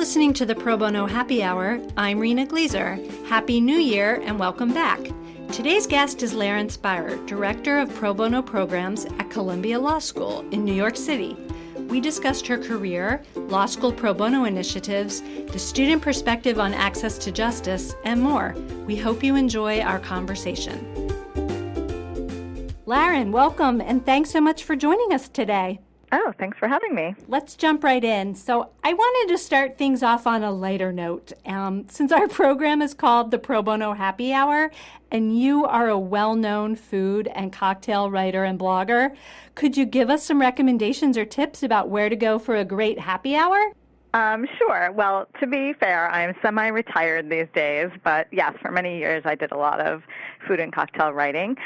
listening to the Pro Bono Happy Hour. I'm Rena Gleaser. Happy New Year and welcome back. Today's guest is Laren Spirer, Director of Pro Bono Programs at Columbia Law School in New York City. We discussed her career, law school pro bono initiatives, the student perspective on access to justice, and more. We hope you enjoy our conversation. Laren, welcome, and thanks so much for joining us today. Oh, thanks for having me. Let's jump right in. So I wanted to start things off on a lighter note. Since our program is called the Pro Bono Happy Hour, and you are a well-known food and cocktail writer and blogger, could you give us some recommendations or tips about where to go for a great happy hour? Sure. Well, to be fair, I'm semi-retired these days, but yes, for many years I did a lot of food and cocktail writing.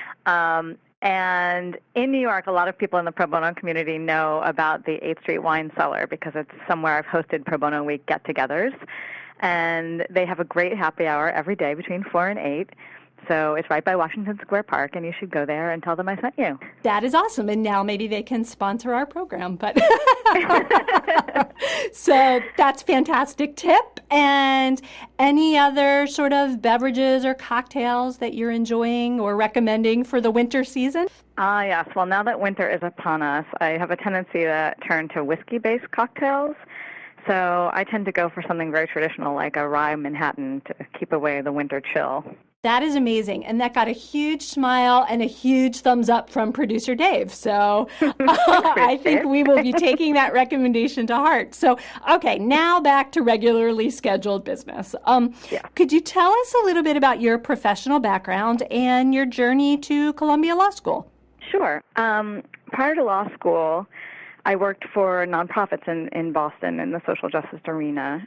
And in New York, a lot of people in the pro bono community know about the 8th Street Wine Cellar because it's somewhere I've hosted Pro Bono Week get-togethers. And they have a great happy hour every day between 4 and 8. So it's right by Washington Square Park, and you should go there and tell them I sent you. That is awesome. And now maybe they can sponsor our program. But so that's fantastic tip. And any other sort of beverages or cocktails that you're enjoying or recommending for the winter season? Yes. Well, now that winter is upon us, I have a tendency to turn to whiskey-based cocktails. So I tend to go for something very traditional like a rye Manhattan to keep away the winter chill. That is amazing. And that got a huge smile and a huge thumbs up from producer Dave. So I think we will be taking that recommendation to heart. So, okay, now back to regularly scheduled business. Could you tell us a little bit about your professional background and your journey to Columbia Law School? Sure. Prior to law school, I worked for nonprofits in Boston in the social justice arena.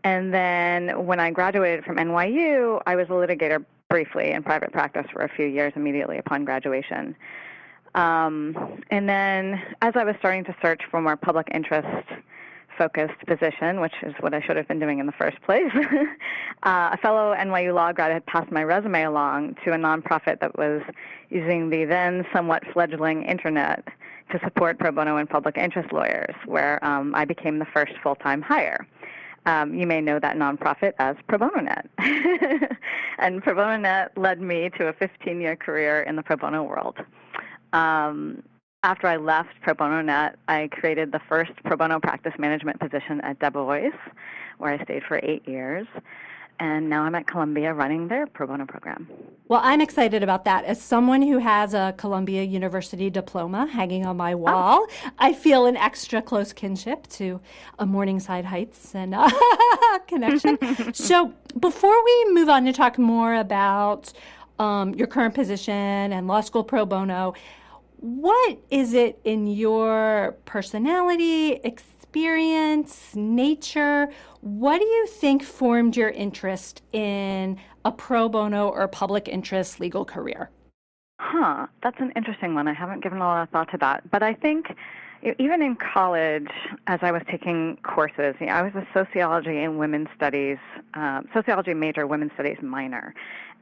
And then when I graduated from NYU, I was a litigator briefly in private practice for a few years immediately upon graduation. And then as I was starting to search for a more public interest-focused position, which is what I should have been doing in the first place, a fellow NYU law grad had passed my resume along to a nonprofit that was using the then somewhat fledgling Internet to support pro bono and public interest lawyers, where I became the first full-time hire. You may know that nonprofit as Pro Bono Net. And Pro Bono Net led me to a 15-year career in the pro bono world. After I left Pro Bono Net, I created the first pro bono practice management position at Debevoise, where I stayed for 8 years. And now I'm at Columbia running their pro bono program. Well, I'm excited about that. As someone who has a Columbia University diploma hanging on my wall, I feel an extra close kinship to a Morningside Heights and connection. So before we move on to talk more about your current position and law school pro bono, what is it in your personality, experience, nature, what do you think formed your interest in a pro bono or public interest legal career? That's an interesting one. I haven't given a lot of thought to that. But I think even in college, as I was taking courses, I was a sociology and women's studies, sociology major, women's studies minor.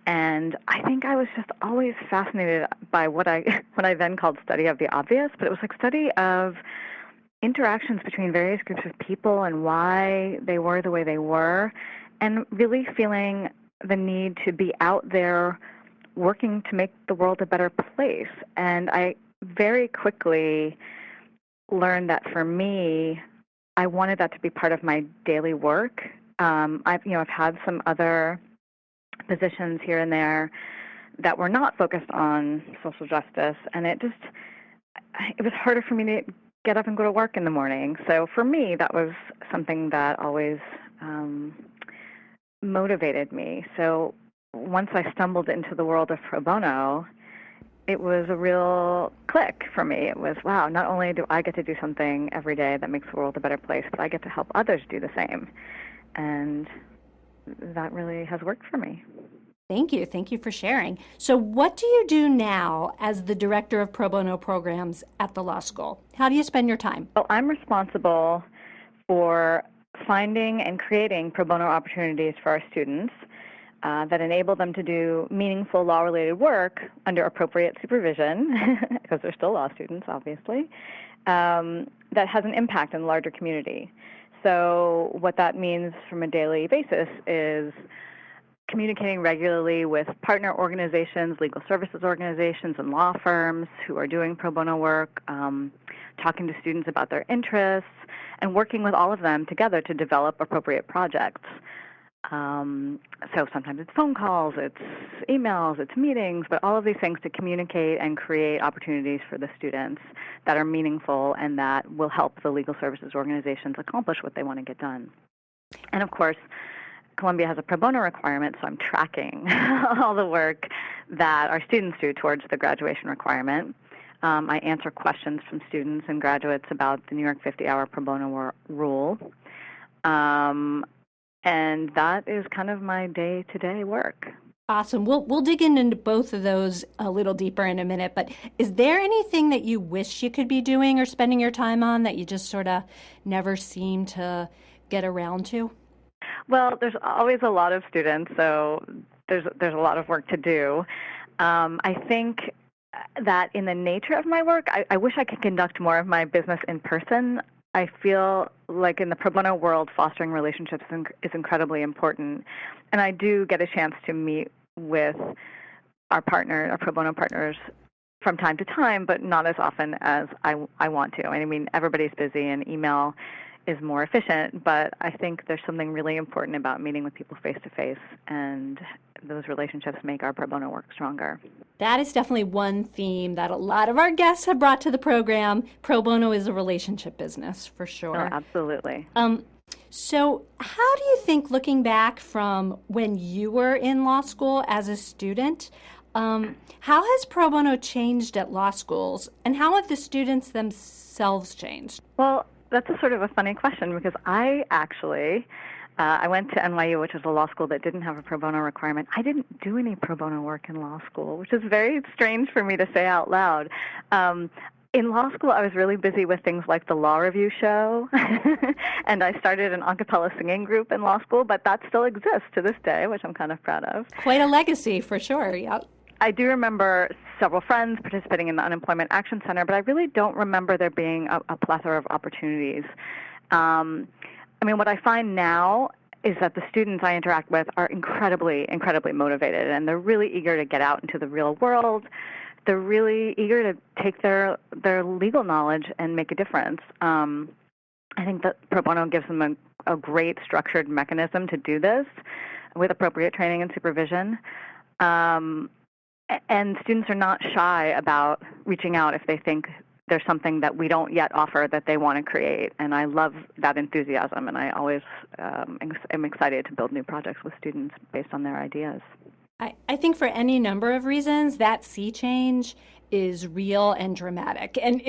And I think I was just always fascinated by what I then called study of the obvious, but it was like study of interactions between various groups of people and why they were the way they were, and really feeling the need to be out there working to make the world a better place. And I very quickly learned that for me, I wanted that to be part of my daily work. I've had some other positions here and there that were not focused on social justice, and it was harder for me to get up and go to work in the morning. So for me, that was something that always motivated me. So once I stumbled into the world of pro bono, it was a real click for me. It was, wow, not only do I get to do something every day that makes the world a better place, but I get to help others do the same. And that really has worked for me. Thank you. Thank you for sharing. So what do you do now as the director of pro bono programs at the law school? How do you spend your time? Well, I'm responsible for finding and creating pro bono opportunities for our students that enable them to do meaningful law-related work under appropriate supervision, because they're still law students, obviously, that has an impact in the larger community. So what that means from a daily basis is communicating regularly with partner organizations, legal services organizations, and law firms who are doing pro bono work, talking to students about their interests, and working with all of them together to develop appropriate projects. So sometimes it's phone calls, it's emails, it's meetings, but all of these things to communicate and create opportunities for the students that are meaningful and that will help the legal services organizations accomplish what they want to get done. And of course, Columbia has a pro bono requirement, so I'm tracking all the work that our students do towards the graduation requirement. I answer questions from students and graduates about the New York 50-hour pro bono rule. And that is kind of my day-to-day work. Awesome. We'll dig into both of those a little deeper in a minute, but is there anything that you wish you could be doing or spending your time on that you just sort of never seem to get around to? Well, there's always a lot of students, so there's a lot of work to do. I think that in the nature of my work, I wish I could conduct more of my business in person. I feel like in the pro bono world, fostering relationships is incredibly important. And I do get a chance to meet with our pro bono partners from time to time, but not as often as I want to. I mean, everybody's busy and email is more efficient, but I think there's something really important about meeting with people face to face, and those relationships make our pro bono work stronger. That is definitely one theme that a lot of our guests have brought to the program. Pro bono is a relationship business, for sure. Oh, absolutely. So how do you think, looking back from when you were in law school as a student, how has pro bono changed at law schools, and how have the students themselves changed? Well, that's a sort of a funny question, because I actually I went to NYU, which is a law school that didn't have a pro bono requirement. I didn't do any pro bono work in law school, which is very strange for me to say out loud. In law school, I was really busy with things like the Law Review show, and I started an a cappella singing group in law school, but that still exists to this day, which I'm kind of proud of. Quite a legacy, for sure, yep. I do remember several friends participating in the Unemployment Action Center, but I really don't remember there being a plethora of opportunities. I mean, what I find now is that the students I interact with are incredibly, incredibly motivated, and they're really eager to get out into the real world. They're really eager to take their legal knowledge and make a difference. I think that pro bono gives them a great structured mechanism to do this with appropriate training and supervision. And students are not shy about reaching out if they think there's something that we don't yet offer that they want to create. And I love that enthusiasm, and I always am excited to build new projects with students based on their ideas. I think for any number of reasons, that sea change is real and dramatic, and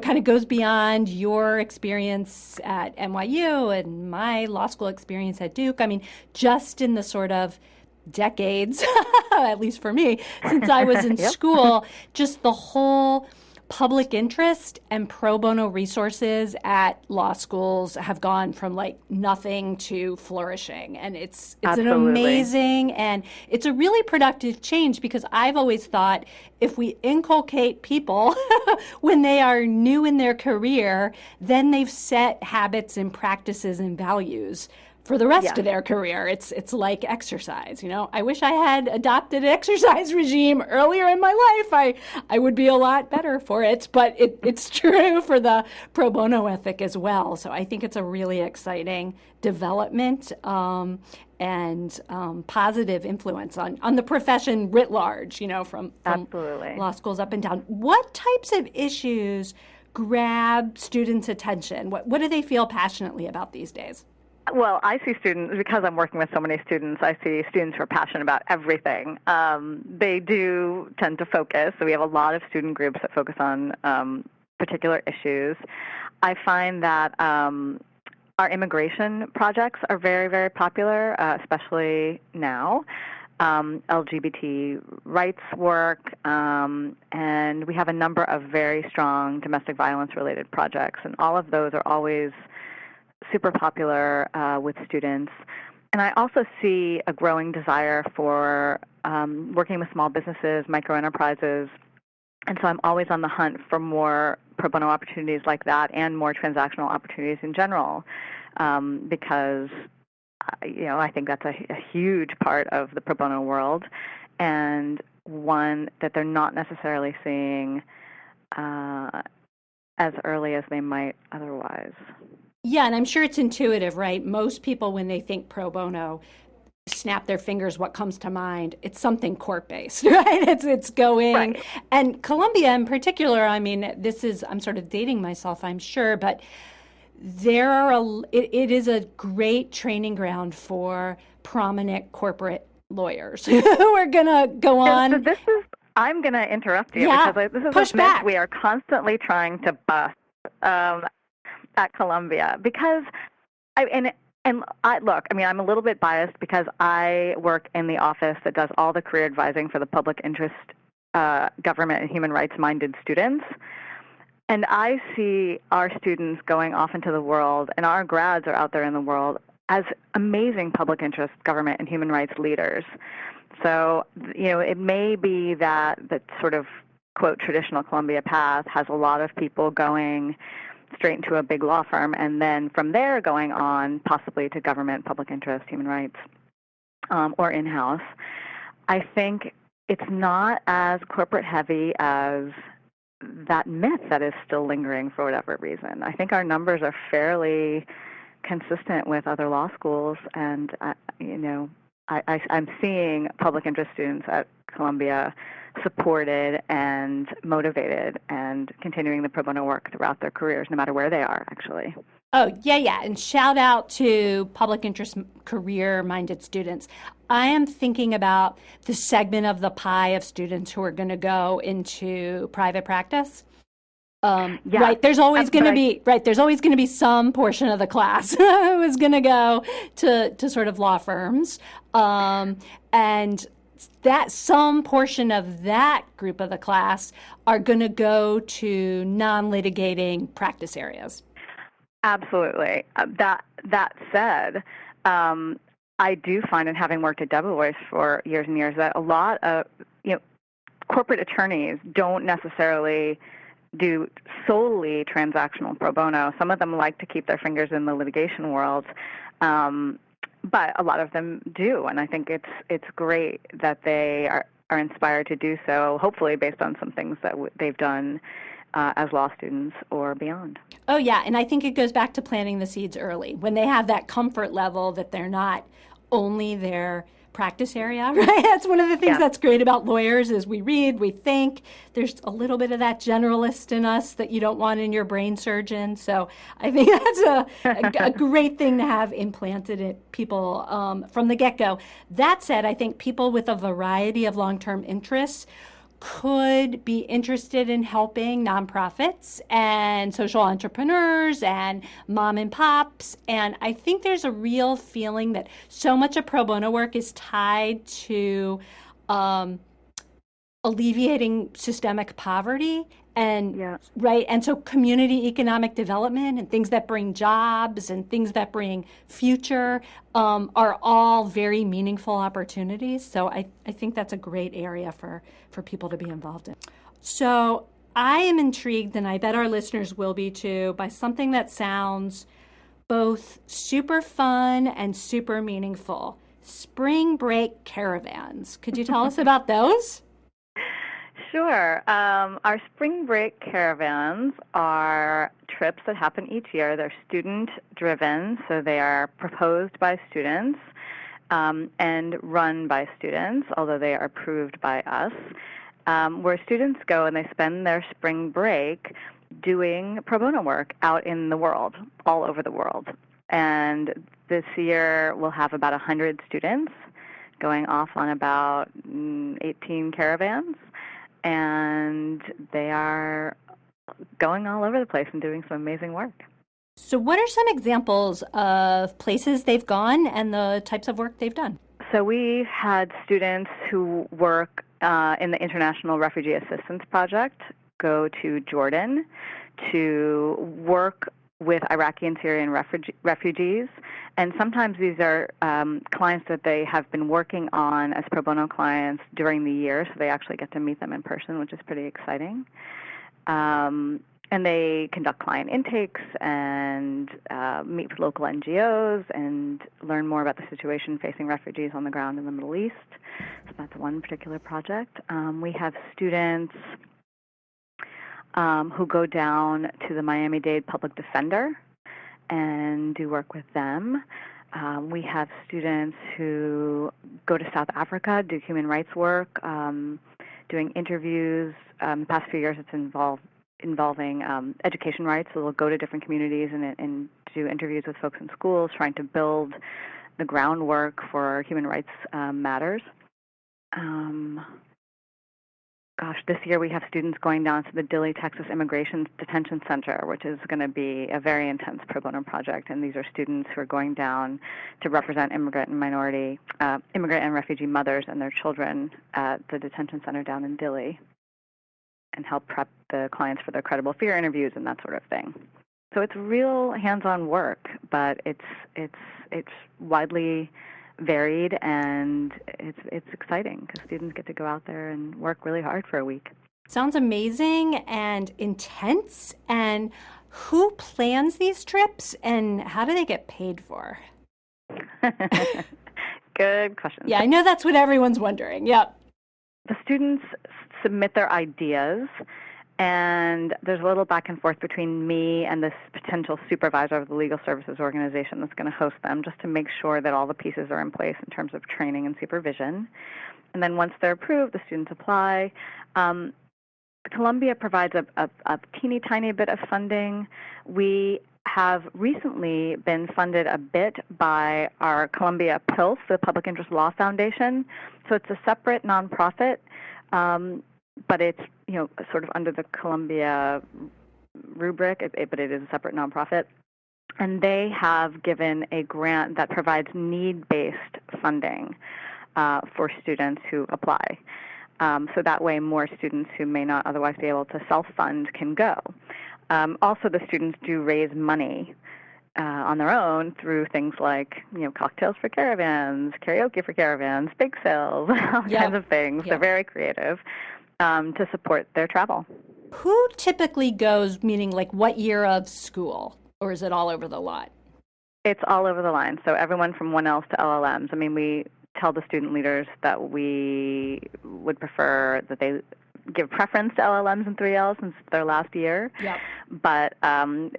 kind of goes beyond your experience at NYU and my law school experience at Duke. I mean, just in the sort of decades, at least for me, since I was in school, just the whole public interest and pro bono resources at law schools have gone from like nothing to flourishing. And it's an amazing, and it's a really productive change, because I've always thought if we inculcate people when they are new in their career, then they've set habits and practices and values for the rest of their career. It's like exercise, you know. I wish I had adopted an exercise regime earlier in my life. I would be a lot better for it, but it's true for the pro bono ethic as well. So I think it's a really exciting development and positive influence on the profession writ large, you know, from law schools up and down. What types of issues grab students' attention? What do they feel passionately about these days? Well, I see students, because I'm working with so many students, I see students who are passionate about everything. They do tend to focus. So we have a lot of student groups that focus on particular issues. I find that our immigration projects are very, very popular, especially now. LGBT rights work, and we have a number of very strong domestic violence-related projects, and all of those are always super popular with students. And I also see a growing desire for working with small businesses, micro enterprises, And so I'm always on the hunt for more pro bono opportunities like that and more transactional opportunities in general, because I think that's a huge part of the pro bono world, and one that they're not necessarily seeing as early as they might otherwise. Yeah, and I'm sure it's intuitive, right? Most people, when they think pro bono, snap their fingers, what comes to mind? It's something court-based, right? It's going, Right. And Columbia in particular, I mean, I'm sort of dating myself, I'm sure, but it is a great training ground for prominent corporate lawyers who are going to go on. So I'm going to interrupt you because this is push a myth back. we are constantly trying to bust at Columbia, because look, I mean, I'm a little bit biased because I work in the office that does all the career advising for the public interest, government, and human rights-minded students. And I see our students going off into the world, and our grads are out there in the world as amazing public interest, government, and human rights leaders. So, it may be that sort of, quote, traditional Columbia path has a lot of people going straight into a big law firm, and then from there going on possibly to government, public interest, human rights, or in-house. I think it's not as corporate heavy as that myth that is still lingering for whatever reason. I think our numbers are fairly consistent with other law schools, and I'm seeing public interest students at Columbia supported and motivated and continuing the pro bono work throughout their careers, no matter where they are, actually. Oh, yeah. And shout out to public interest career-minded students. I am thinking about the segment of the pie of students who are going to go into private practice. Right. There's always going to be some portion of the class who is going to go to sort of law firms. And that some portion of that group of the class are going to go to non-litigating practice areas. Absolutely. That said, I do find, in having worked at Debevoise for years and years, that a lot of corporate attorneys don't necessarily do solely transactional pro bono. Some of them like to keep their fingers in the litigation world, but a lot of them do, and I think it's great that they are inspired to do so, hopefully based on some things that they've done as law students or beyond. Oh, yeah, and I think it goes back to planting the seeds early, when they have that comfort level that they're not only their practice area, right? That's one of the things that's great about lawyers is we read, we think. There's a little bit of that generalist in us that you don't want in your brain surgeon. So I think that's a great thing to have implanted in people from the get-go. That said, I think people with a variety of long-term interests could be interested in helping nonprofits and social entrepreneurs and mom and pops. And I think there's a real feeling that so much of pro bono work is tied to alleviating systemic poverty and right. And so community economic development and things that bring jobs and things that bring future are all very meaningful opportunities. So I think that's a great area for people to be involved in. So I am intrigued, and I bet our listeners will be too, by something that sounds both super fun and super meaningful. Spring break caravans. Could you tell us about those? Sure. Our spring break caravans are trips that happen each year. They're student-driven, so they are proposed by students and run by students, although they are approved by us, where students go and they spend their spring break doing pro bono work out in the world, all over the world. And this year we'll have about 100 students going off on about 18 caravans. And they are going all over the place and doing some amazing work. So what are some examples of places they've gone and the types of work they've done? So we had students who work in the International Refugee Assistance Project go to Jordan to work with Iraqi and Syrian refugees. And sometimes these are clients that they have been working on as pro bono clients during the year, so they actually get to meet them in person, which is pretty exciting. And they conduct client intakes and meet with local NGOs and learn more about the situation facing refugees on the ground in the Middle East. So that's one particular project. We have students who go down to the Miami-Dade Public Defender and do work with them. We have students who go to South Africa, do human rights work, doing interviews. The past few years it's involving education rights, so they'll go to different communities and do interviews with folks in schools, trying to build the groundwork for human rights matters. This year we have students going down to the Dilley, Texas Immigration Detention Center, which is going to be a very intense pro bono project. And these are students who are going down to represent immigrant and refugee mothers and their children at the detention center down in Dilley and help prep the clients for their credible fear interviews and that sort of thing. So it's real hands-on work, but it's widely varied, and it's exciting because students get to go out there and work really hard for a week. Sounds amazing and intense. And who plans these trips, and how do they get paid for? Good question. Yeah, I know that's what everyone's wondering. Yep. The students submit their ideas, and there's a little back and forth between me and this potential supervisor of the legal services organization that's going to host them, just to make sure that all the pieces are in place in terms of training and supervision. And then once they're approved, the students apply. Columbia provides a teeny tiny bit of funding. We have recently been funded a bit by our Columbia PILF, the Public Interest Law Foundation. So it's a separate nonprofit, but it's sort of under the Columbia rubric, but it is a separate nonprofit. And they have given a grant that provides need-based funding for students who apply. So that way more students who may not otherwise be able to self-fund can go. Also, the students do raise money on their own through things like, cocktails for caravans, karaoke for caravans, bake sales, all kinds of things. Yep. They're very creative to support their travel. Who typically goes, meaning like what year of school, or is it all over the lot? It's all over the line. So everyone from 1Ls to LLMs. I mean, we tell the student leaders that we would prefer that they give preference to LLMs and 3Ls since it's their last year. Yep. But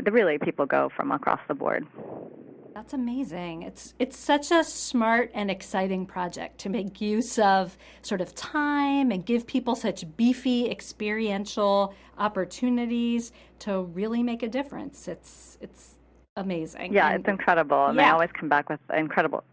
really people go from across the board. That's amazing. It's such a smart and exciting project to make use of sort of time and give people such beefy experiential opportunities to really make a difference. It's amazing. Yeah, it's incredible. And they always come back with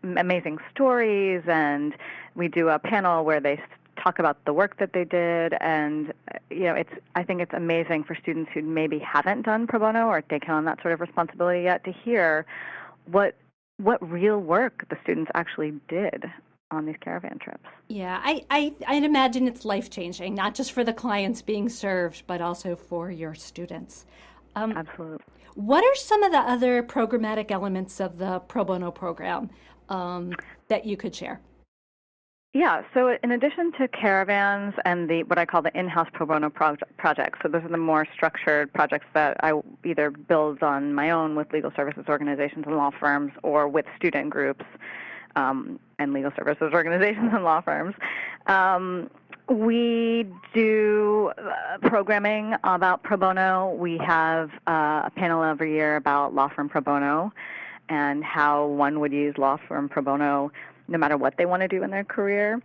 amazing stories, and we do a panel where they talk about the work that they did, and I think it's amazing for students who maybe haven't done pro bono or taken on that sort of responsibility yet to hear what real work the students actually did on these caravan trips. Yeah, I'd imagine it's life-changing, not just for the clients being served, but also for your students. Absolutely. What are some of the other programmatic elements of the pro bono program that you could share? Yeah, so in addition to caravans and what I call the in-house pro bono projects, so those are the more structured projects that I either build on my own with legal services organizations and law firms, or with student groups and legal services organizations and law firms. We do programming about pro bono. We have a panel every year about law firm pro bono and how one would use law firm pro bono no matter what they want to do in their career.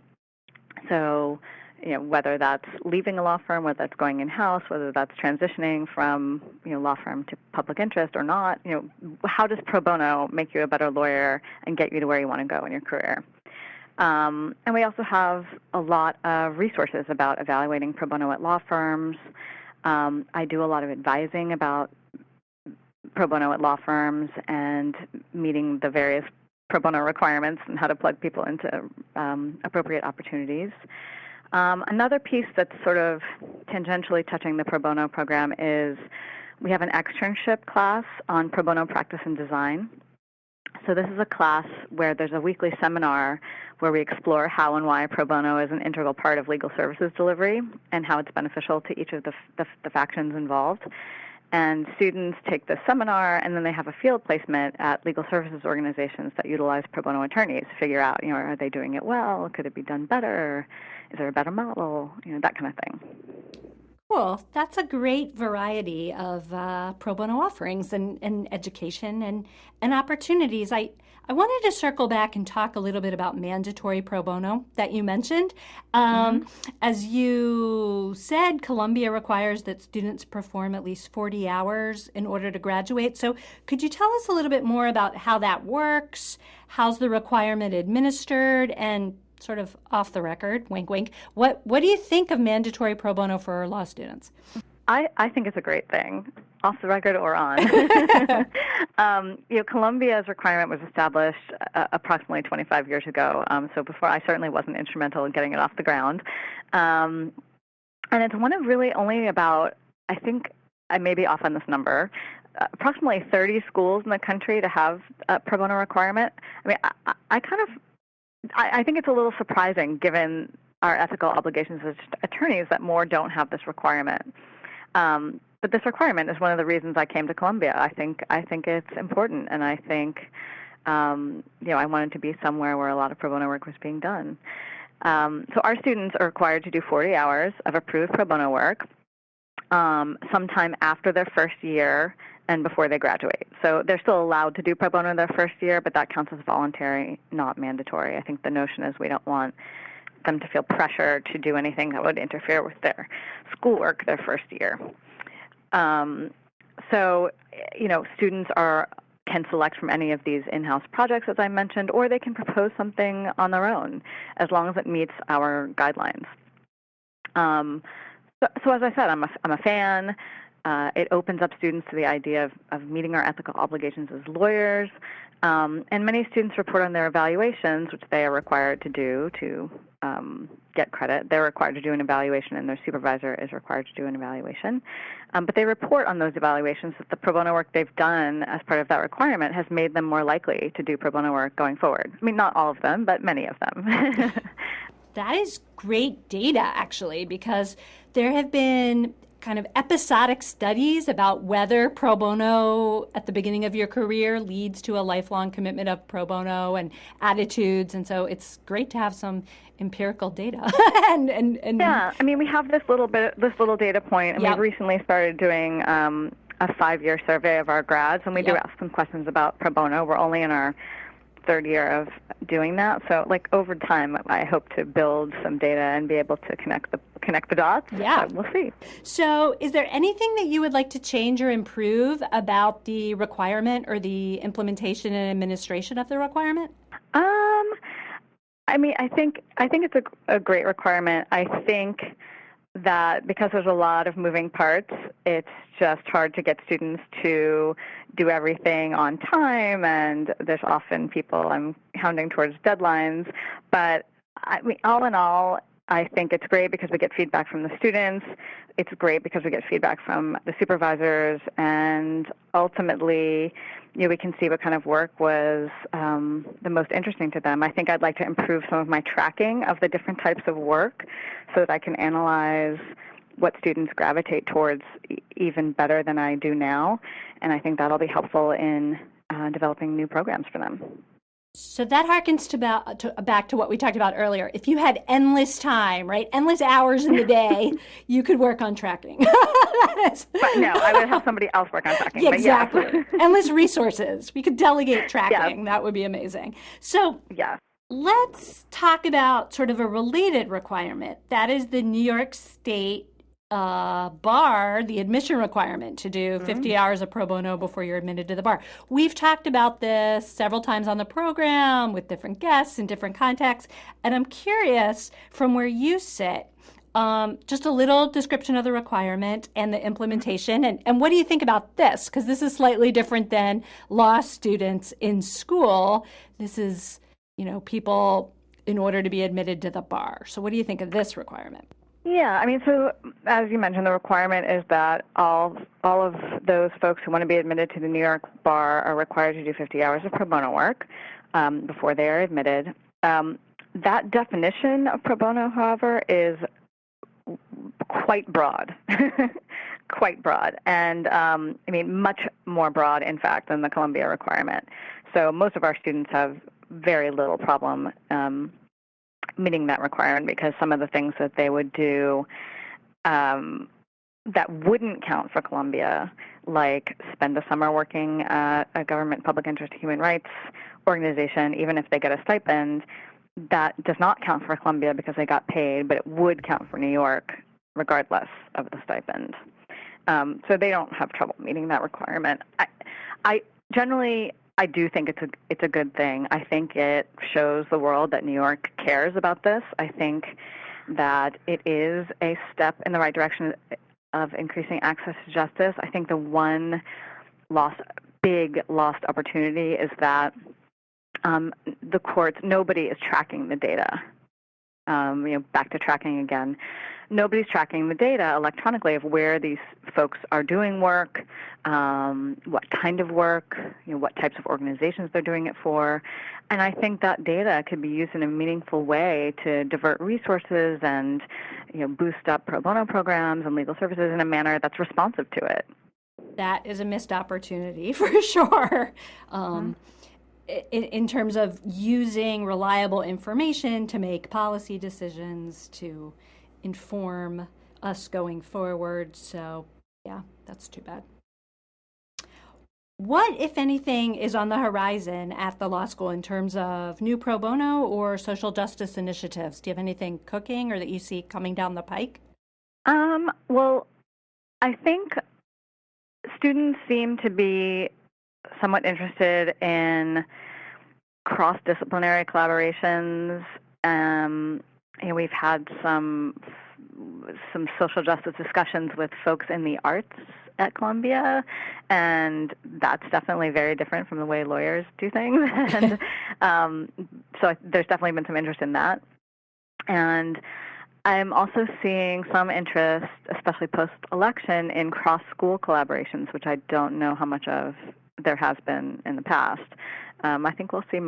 So, whether that's leaving a law firm, whether that's going in-house, whether that's transitioning from, law firm to public interest or not, how does pro bono make you a better lawyer and get you to where you want to go in your career? And we also have a lot of resources about evaluating pro bono at law firms. I do a lot of advising about pro bono at law firms and meeting the various pro bono requirements and how to plug people into appropriate opportunities. Another piece that's sort of tangentially touching the pro bono program is We have an externship class on pro bono practice and design. So this is a class where there's a weekly seminar where we explore how and why pro bono is an integral part of legal services delivery and how it's beneficial to each of the factions involved. And students take this seminar, and then they have a field placement at legal services organizations that utilize pro bono attorneys to figure out, are they doing it well? Could it be done better? Is there a better model? That kind of thing. Cool. That's a great variety of pro bono offerings and education and opportunities. I wanted to circle back and talk a little bit about mandatory pro bono that you mentioned. As you said, Columbia requires that students perform at least 40 hours in order to graduate. So could you tell us a little bit more about how that works? How's the requirement administered? And sort of off the record, wink, wink, what do you think of mandatory pro bono for law students? I think it's a great thing, off the record or on. Columbia's requirement was established approximately 25 years ago. So before, I certainly wasn't instrumental in getting it off the ground. And it's one of really only about, I think I may be off on this number, approximately 30 schools in the country to have a pro bono requirement. I mean, I think it's a little surprising, given our ethical obligations as attorneys, that more don't have this requirement. But this requirement is one of the reasons I came to Columbia. I think it's important, and I think I wanted to be somewhere where a lot of pro bono work was being done. So our students are required to do 40 hours of approved pro bono work sometime after their first year and before they graduate. So they're still allowed to do pro bono their first year, but that counts as voluntary, not mandatory. I think the notion is we don't want them to feel pressure to do anything that would interfere with their schoolwork their first year. Students can select from any of these in-house projects, as I mentioned, or they can propose something on their own, as long as it meets our guidelines. So as I said, I'm a fan. It opens up students to the idea of meeting our ethical obligations as lawyers. And many students report on their evaluations, which they are required to do to get credit. They're required to do an evaluation, and their supervisor is required to do an evaluation. But they report on those evaluations that the pro bono work they've done as part of that requirement has made them more likely to do pro bono work going forward. I mean, not all of them, but many of them. That is great data, actually, because there have been kind of episodic studies about whether pro bono at the beginning of your career leads to a lifelong commitment of pro bono and attitudes. And so it's great to have some empirical data. Yeah, I mean, we have this little data point, and we've recently started doing a 5-year survey of our grads, and we do ask them questions about pro bono. We're only in our third year of doing that. So, over time, I hope to build some data and be able to connect the dots. Yeah. So we'll see. So is there anything that you would like to change or improve about the requirement or the implementation and administration of the requirement? I think it's a great requirement. I think that because there's a lot of moving parts, it's just hard to get students to do everything on time, and there's often people I'm hounding towards deadlines. But all in all, I think it's great because we get feedback from the students. It's great because we get feedback from the supervisors, and ultimately, we can see what kind of work was the most interesting to them. I think I'd like to improve some of my tracking of the different types of work so that I can analyze what students gravitate towards even better than I do now, and I think that'll be helpful in developing new programs for them. So that harkens back to what we talked about earlier. If you had endless time, right, endless hours in the day, you could work on tracking. But no, I would have somebody else work on tracking. Exactly. But yeah. Endless resources. We could delegate tracking. That would be amazing. So let's talk about sort of a related requirement. That is the New York State bar, the admission requirement to do 50 hours of pro bono before you're admitted to the bar. We've talked about this several times on the program with different guests in different contexts, and I'm curious, from where you sit, just a little description of the requirement and the implementation, and what do you think about this? Because this is slightly different than law students in school. This is, people in order to be admitted to the bar. So what do you think of this requirement? Yeah, I mean, so as you mentioned, the requirement is that all of those folks who want to be admitted to the New York bar are required to do 50 hours of pro bono work before they are admitted. That definition of pro bono, however, is quite broad, quite broad, and I mean, much more broad, in fact, than the Columbia requirement. So most of our students have very little problem meeting that requirement, because some of the things that they would do that wouldn't count for Columbia, like spend a summer working at a government public interest human rights organization, even if they get a stipend, that does not count for Columbia because they got paid, but it would count for New York regardless of the stipend. So they don't have trouble meeting that requirement. I generally, I do think it's a good thing. I think it shows the world that New York cares about this. I think that it is a step in the right direction of increasing access to justice. I think the one big lost opportunity is that the courts, nobody is tracking the data. Back to tracking again. Nobody's tracking the data electronically of where these folks are doing work, what kind of work, what types of organizations they're doing it for. And I think that data could be used in a meaningful way to divert resources and boost up pro bono programs and legal services in a manner that's responsive to it. That is a missed opportunity for sure. In terms of using reliable information to make policy decisions, to inform us going forward. So, yeah, that's too bad. What, if anything, is on the horizon at the law school in terms of new pro bono or social justice initiatives? Do you have anything cooking or that you see coming down the pike? Well, I think students seem to be somewhat interested in cross-disciplinary collaborations. We've had some social justice discussions with folks in the arts at Columbia, and that's definitely very different from the way lawyers do things. And so there's definitely been some interest in that. And I'm also seeing some interest, especially post-election, in cross-school collaborations, which I don't know how much of there has been in the past. I think we'll see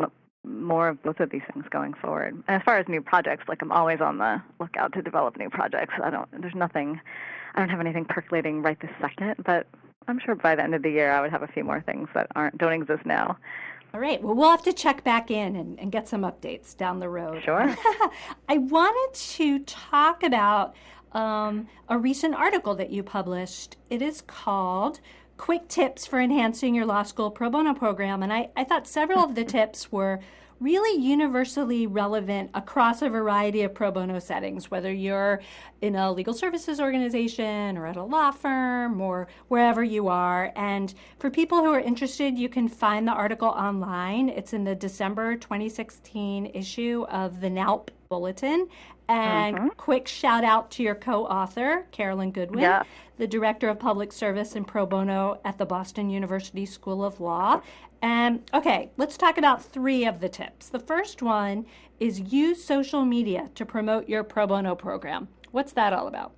more of both of these things going forward. And as far as new projects, I'm always on the lookout to develop new projects. I don't have anything percolating right this second, but I'm sure by the end of the year I would have a few more things that don't exist now. All right. Well, we'll have to check back in and get some updates down the road. Sure. I wanted to talk about a recent article that you published. It is called Quick Tips for Enhancing Your Law School Pro Bono Program. And I thought several of the tips were really universally relevant across a variety of pro bono settings, whether you're in a legal services organization or at a law firm or wherever you are. And for people who are interested, you can find the article online. It's in the December 2016 issue of the NALP Bulletin. And quick shout out to your co-author, Carolyn Goodwin, the Director of Public Service and Pro Bono at the Boston University School of Law. And okay, let's talk about 3 of the tips. The first one is use social media to promote your pro bono program. What's that all about?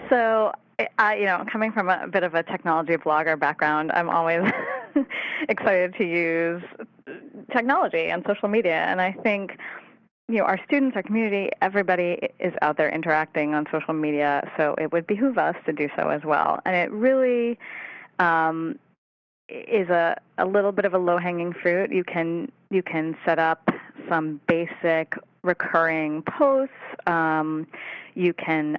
So, coming from a bit of a technology blogger background, I'm always excited to use technology and social media. And I think our students, our community, everybody is out there interacting on social media, so it would behoove us to do so as well. And it really is a little bit of a low-hanging fruit. You can set up some basic recurring posts. You can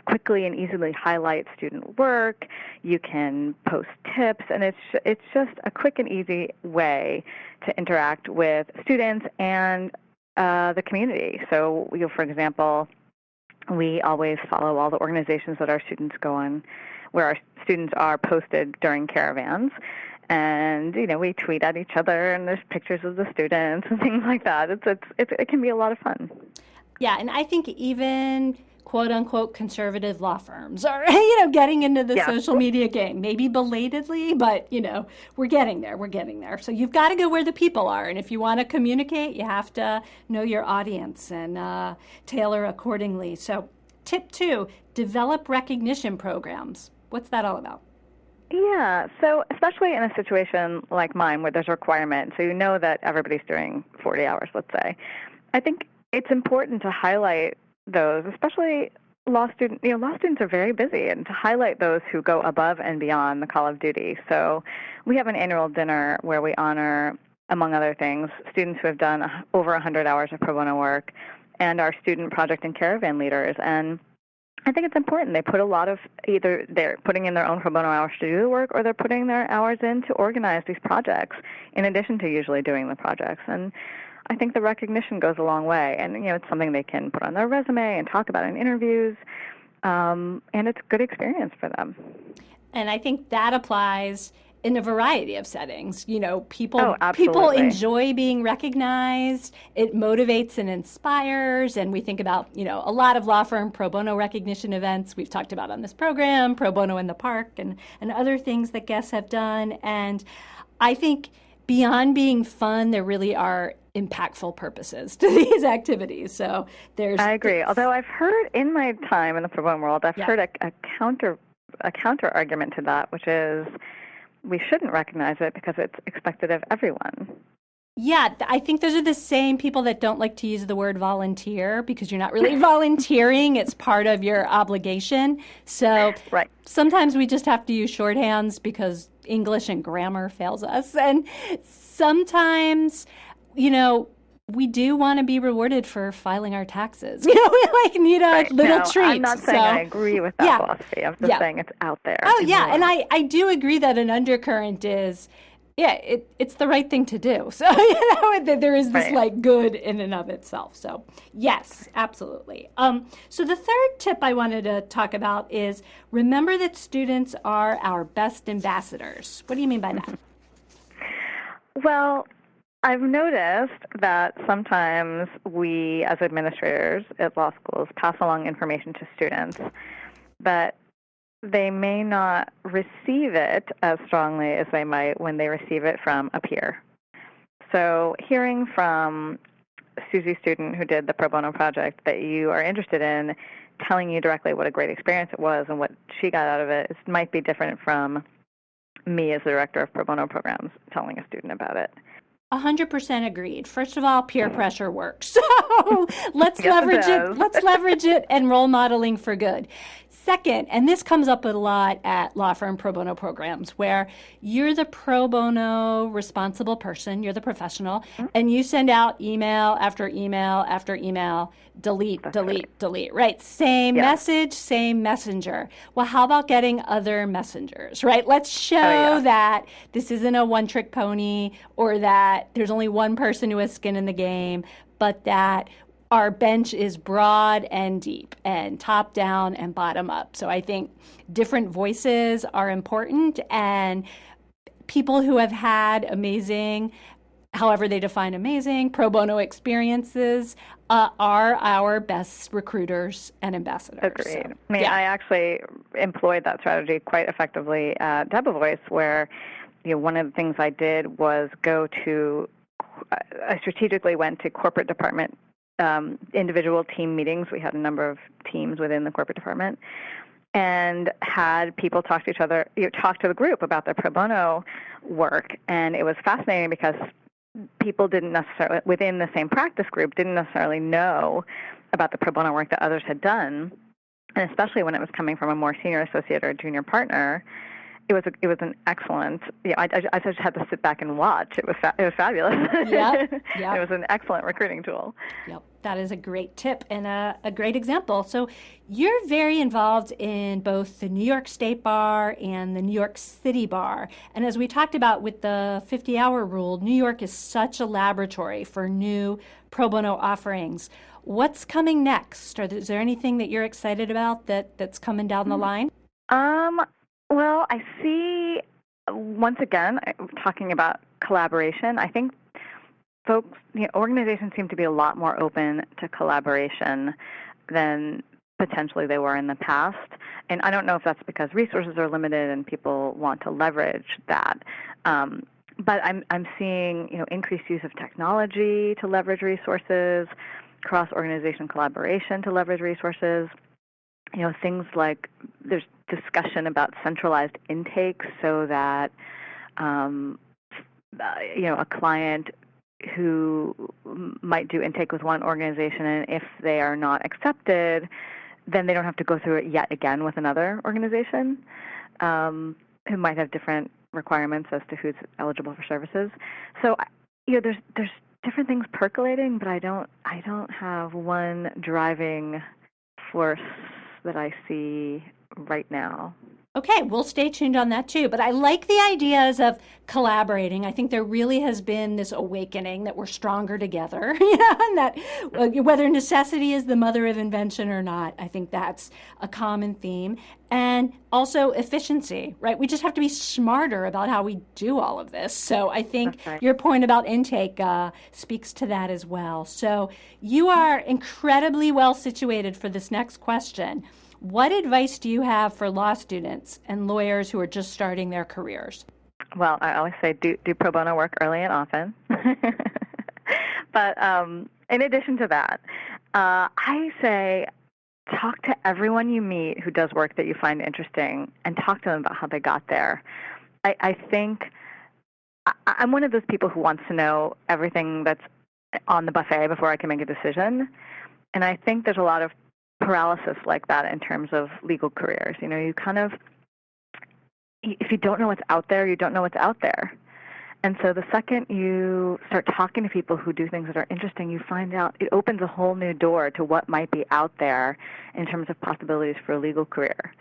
quickly and easily highlight student work. You can post tips, and it's just a quick and easy way to interact with students and the community. So, for example, we always follow all the organizations that our students go on, where our students are posted during caravans. And, we tweet at each other, and there's pictures of the students and things like that. It can be a lot of fun. Yeah, and I think even quote-unquote conservative law firms are, getting into the social media game. Maybe belatedly, but, we're getting there. We're getting there. So you've got to go where the people are. And if you want to communicate, you have to know your audience and tailor accordingly. So tip 2, develop recognition programs. What's that all about? Yeah, so especially in a situation like mine where there's a requirement, so you know that everybody's doing 40 hours, let's say, I think it's important to highlight those, especially law students. Law students are very busy, and to highlight those who go above and beyond the call of duty. So we have an annual dinner where we honor, among other things, students who have done over 100 hours of pro bono work and our student project and caravan leaders. And I think it's important. They put a lot of, either they're putting in their own pro bono hours to do the work, or they're putting their hours in to organize these projects in addition to usually doing the projects. And I think the recognition goes a long way. And, it's something they can put on their resume and talk about in interviews. And it's a good experience for them. And I think that applies in a variety of settings. People enjoy being recognized. It motivates and inspires. And we think about, a lot of law firm pro bono recognition events we've talked about on this program, Pro Bono in the Park, and other things that guests have done. And I think beyond being fun, there really are impactful purposes to these activities. So I agree. Although I've heard in my time in the pro bono world, I've heard a counter argument to that, which is we shouldn't recognize it because it's expected of everyone. Yeah, I think those are the same people that don't like to use the word volunteer because you're not really volunteering. It's part of your obligation. So sometimes we just have to use shorthands because English and grammar fails us. And sometimes, we do want to be rewarded for filing our taxes. We need a little treat. I'm not saying I agree with that philosophy. I'm just saying it's out there. Oh, yeah. And I do agree that an undercurrent is, it's the right thing to do. So, there is this good in and of itself. So, yes, absolutely. So the third tip I wanted to talk about is remember that students are our best ambassadors. What do you mean by that? Well, I've noticed that sometimes we, as administrators at law schools, pass along information to students, but they may not receive it as strongly as they might when they receive it from a peer. So hearing from Susie's student who did the pro bono project that you are interested in, telling you directly what a great experience it was and what she got out of it, might be different from me as the director of pro bono programs telling a student about it. 100% agreed. First of all, peer pressure works. So let's leverage it. Let's leverage it and role modeling for good. Second, and this comes up a lot at law firm pro bono programs, where you're the pro bono responsible person, you're the professional, and you send out email after email after email, delete, right? Same message, same messenger. Well, how about getting other messengers, right? Let's show that this isn't a one-trick pony, or that there's only one person who has skin in the game, but that our bench is broad and deep and top down and bottom up. So I think different voices are important, and people who have had amazing, however they define amazing, pro bono experiences are our best recruiters and ambassadors. Agreed. So, I actually employed that strategy quite effectively at Voice, where one of the things I did was I strategically went to corporate department individual team meetings. We had a number of teams within the corporate department, and had people talk to each other, talk to the group about their pro bono work. And it was fascinating because people didn't necessarily, within the same practice group, didn't necessarily know about the pro bono work that others had done. And especially when it was coming from a more senior associate or a junior partner, it was an excellent. I just had to sit back and watch. It was fabulous. Yep. It was an excellent recruiting tool. Yep, that is a great tip and a great example. So you're very involved in both the New York State Bar and the New York City Bar. And as we talked about with the 50-hour rule, New York is such a laboratory for new pro bono offerings. What's coming next? Is there anything that you're excited about that's coming down the line? Well, I see, once again, talking about collaboration, I think folks, organizations seem to be a lot more open to collaboration than potentially they were in the past. And I don't know if that's because resources are limited and people want to leverage that. But I'm seeing, increased use of technology to leverage resources, cross-organization collaboration to leverage resources. things like there's discussion about centralized intakes so that, a client who might do intake with one organization, and if they are not accepted, then they don't have to go through it yet again with another organization who might have different requirements as to who's eligible for services. So, there's different things percolating, but I don't have one driving force that I see right now. Okay, we'll stay tuned on that too. But I like the ideas of collaborating. I think there really has been this awakening that we're stronger together, and that whether necessity is the mother of invention or not, I think that's a common theme. And also efficiency, right? We just have to be smarter about how we do all of this. So I think your point about intake speaks to that as well. So you are incredibly well situated for this next question. What advice do you have for law students and lawyers who are just starting their careers? Well, I always say do pro bono work early and often. But in addition to that, I say talk to everyone you meet who does work that you find interesting and talk to them about how they got there. I think I'm one of those people who wants to know everything that's on the buffet before I can make a decision. And I think there's a lot of paralysis like that in terms of legal careers. You kind of, if you don't know what's out there, you don't know what's out there. And so the second you start talking to people who do things that are interesting, you find out it opens a whole new door to what might be out there in terms of possibilities for a legal career.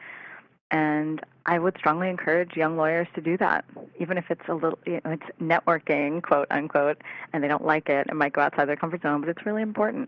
And I would strongly encourage young lawyers to do that, even if it's a little, it's networking, quote unquote, and they don't like it and might go outside their comfort zone, but it's really important.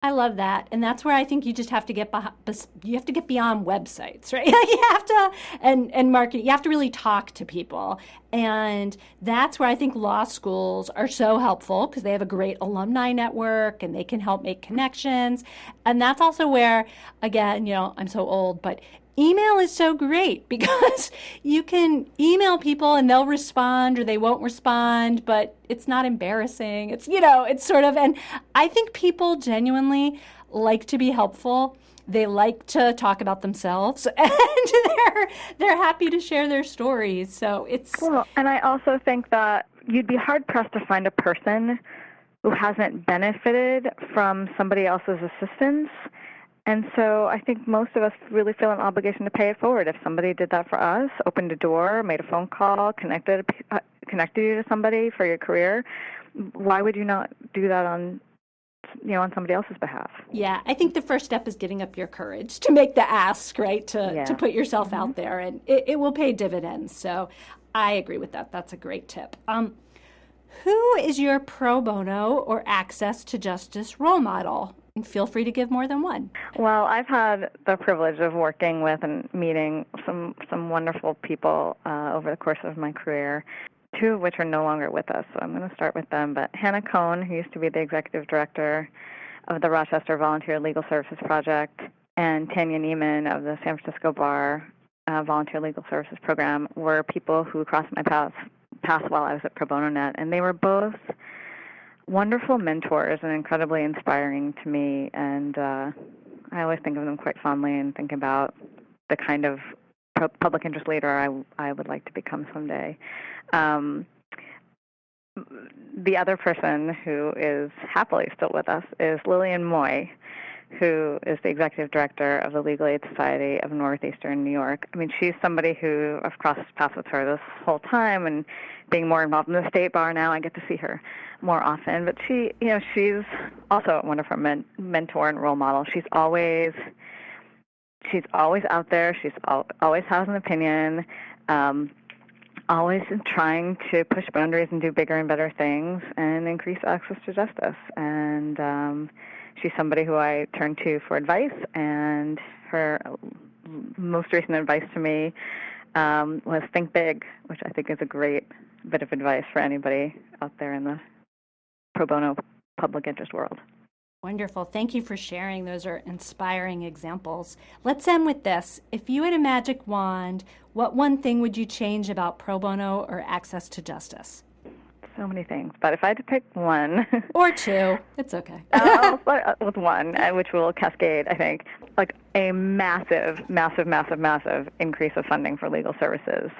I love that, and that's where I think you just have to get beyond websites, right? You have to and market. You have to really talk to people, and that's where I think law schools are so helpful because they have a great alumni network and they can help make connections. And that's also where, again, I'm so old, but email is so great because you can email people and they'll respond or they won't respond, but it's not embarrassing. It's, it's sort of, and I think people genuinely like to be helpful. They like to talk about themselves and they're happy to share their stories. So it's cool. And I also think that you'd be hard pressed to find a person who hasn't benefited from somebody else's assistance. And so I think most of us really feel an obligation to pay it forward. If somebody did that for us, opened a door, made a phone call, connected you to somebody for your career, why would you not do that on somebody else's behalf? Yeah, I think the first step is getting up your courage to make the ask, right? To put yourself out there, and it will pay dividends. So I agree with that. That's a great tip. Who is your pro bono or access to justice role model? And feel free to give more than one. Well, I've had the privilege of working with and meeting some wonderful people over the course of my career, two of which are no longer with us, so I'm going to start with them. But Hannah Cohn, who used to be the executive director of the Rochester Volunteer Legal Services Project, and Tanya Neiman of the San Francisco Bar Volunteer Legal Services Program, were people who crossed my path while I was at Pro Bono Net, and they were both wonderful mentors and incredibly inspiring to me, and I always think of them quite fondly and think about the kind of public interest leader I would like to become someday. The other person who is happily still with us is Lillian Moy, who is the executive director of the Legal Aid Society of Northeastern New York. I mean, she's somebody who I've crossed paths with her this whole time, and being more involved in the state bar now, I get to see her more often. But she's also a wonderful mentor and role model. She's always out there. She's always has an opinion. Always trying to push boundaries and do bigger and better things and increase access to justice. And she's somebody who I turn to for advice, and her most recent advice to me was think big, which I think is a great bit of advice for anybody out there in the pro bono public interest world. Wonderful. Thank you for sharing. Those are inspiring examples. Let's end with this. If you had a magic wand, what one thing would you change about pro bono or access to justice? so many things, but if I had to pick one, or two, it's okay. I'll start with one, which will cascade, I think, like a massive increase of funding for legal services.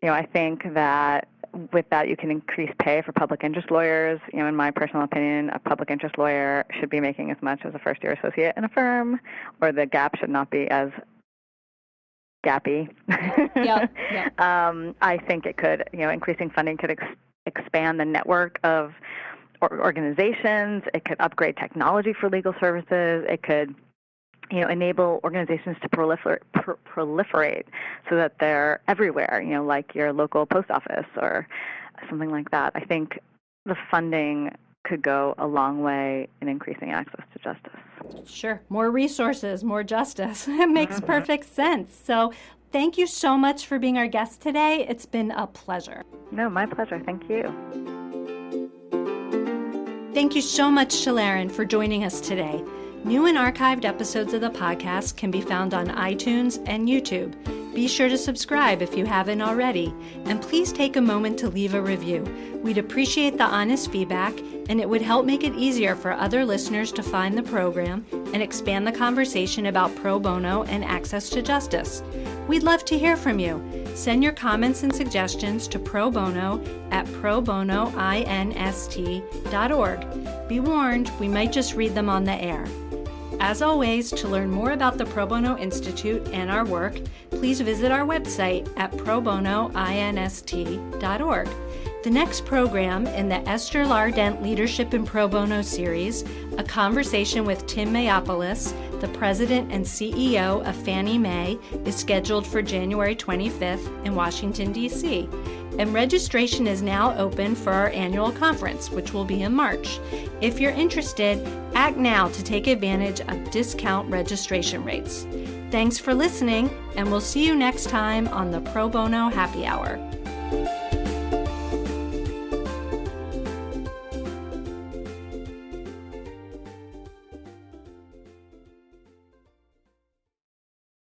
I think that with that, you can increase pay for public interest lawyers. In my personal opinion, a public interest lawyer should be making as much as a first-year associate in a firm, or the gap should not be as gappy. Yep. I think it could, increasing funding could expand the network of organizations. It could upgrade technology for legal services. It could, enable organizations to proliferate so that they're everywhere, like your local post office or something like that. I think the funding could go a long way in increasing access to justice. Sure. More resources, more justice. It makes perfect sense. So thank you so much for being our guest today. It's been a pleasure. No, my pleasure. Thank you. Thank you so much to Laren for joining us today. New and archived episodes of the podcast can be found on iTunes and YouTube. Be sure to subscribe if you haven't already, and please take a moment to leave a review. We'd appreciate the honest feedback, and it would help make it easier for other listeners to find the program and expand the conversation about pro bono and access to justice. We'd love to hear from you. Send your comments and suggestions to pro bono at probonoinst.org. Be warned, we might just read them on the air. As always, to learn more about the Pro Bono Institute and our work, please visit our website at probonoinst.org. The next program in the Esther Lardent Leadership in Pro Bono series, a conversation with Tim Mayopoulos, the president and CEO of Fannie Mae, is scheduled for January 25th in Washington, D.C., and registration is now open for our annual conference, which will be in March. If you're interested, act now to take advantage of discount registration rates. Thanks for listening, and we'll see you next time on the Pro Bono Happy Hour.